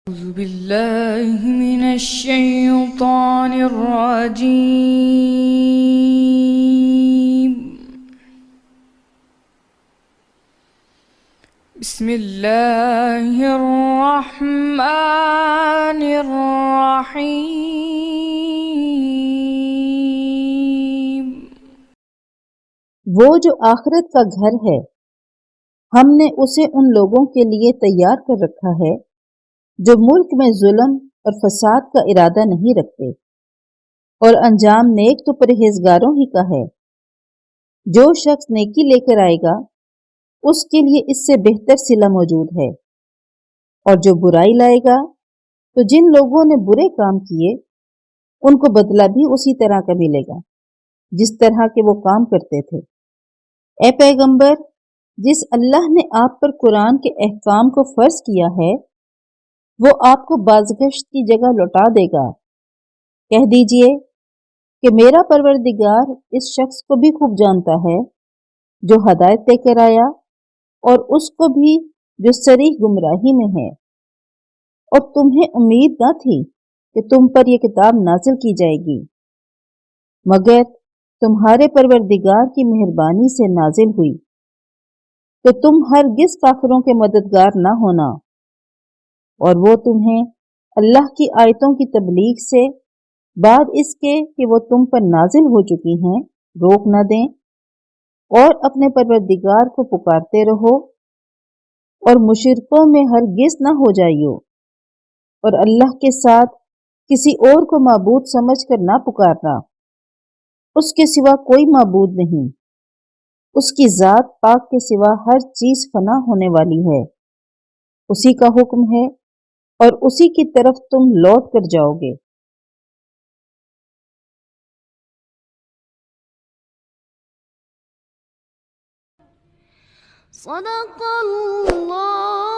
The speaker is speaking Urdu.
أعوذ بالله من الشيطان الرجيم. بسم الله الرحمن الرحيم. وہ جو آخرت کا گھر ہے ہم نے اسے ان لوگوں کے لیے تیار کر رکھا ہے جو ملک میں ظلم اور فساد کا ارادہ نہیں رکھتے، اور انجام نیک تو پرہیزگاروں ہی کا ہے۔ جو شخص نیکی لے کر آئے گا اس کے لیے اس سے بہتر صلہ موجود ہے، اور جو برائی لائے گا تو جن لوگوں نے برے کام کیے ان کو بدلہ بھی اسی طرح کا ملے گا جس طرح کے وہ کام کرتے تھے۔ اے پیغمبر، جس اللہ نے آپ پر قرآن کے احکام کو فرض کیا ہے وہ آپ کو بازگشت کی جگہ لوٹا دے گا۔ کہہ دیجئے کہ میرا پروردگار اس شخص کو بھی خوب جانتا ہے جو ہدایت دے کر آیا، اور اس کو بھی جو صریح گمراہی میں ہے، اور تمہیں امید نہ تھی کہ تم پر یہ کتاب نازل کی جائے گی مگر تمہارے پروردگار کی مہربانی سے نازل ہوئی، تو تم ہرگز کافروں کے مددگار نہ ہونا، اور وہ تمہیں اللہ کی آیتوں کی تبلیغ سے بعد اس کے کہ وہ تم پر نازل ہو چکی ہیں روک نہ دیں، اور اپنے پروردگار کو پکارتے رہو اور مشرکوں میں ہرگز نہ ہو جائیو، اور اللہ کے ساتھ کسی اور کو معبود سمجھ کر نہ پکارنا۔ اس کے سوا کوئی معبود نہیں، اس کی ذات پاک کے سوا ہر چیز فنا ہونے والی ہے، اسی کا حکم ہے اور اسی کی طرف تم لوٹ کر جاؤ گے۔ صدق اللہ